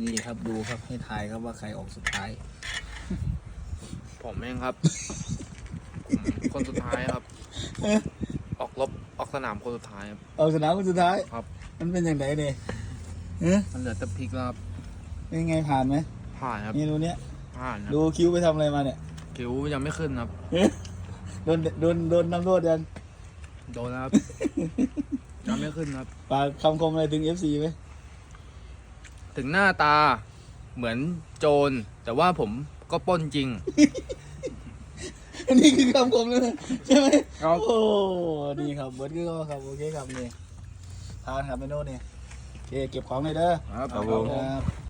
นี่ครับดูครับให้ทายครับว่าใครออกสุดท้าย ผมเองครับ ผมคนสุดท้ายครับ ออกสนามคนสุดท้ายครับ ออกสนามคนสุดท้าย ครับ มันเป็นอย่างไรเนี่ย มันเหลือแต่พลิกแล้วครับ เป็นไงผ่านไหม ผ่านครับ เมนูเนี้ย ผ่านครับ ดูคิ้วไปทำอะไรมาเนี่ย คิ้วยังไม่ขึ้นครับ โดนน้ำโทษยัง โดนแล้วครับ ยังไม่ขึ้นครับ ฝากคำคมอะไรถึง FC ไหม ถึงหน้าตาเหมือนโจร แต่ว่าผมก็ปล้นจริง อันนี้คือคำคมเลยนะใช่ไหม ครับ โอ้นี่ครับเบิร์ดก็ครับโอเคครับนี่ทานครับเมนูนี่โอเคเก็บของเลยเด้อ ครับ ครับ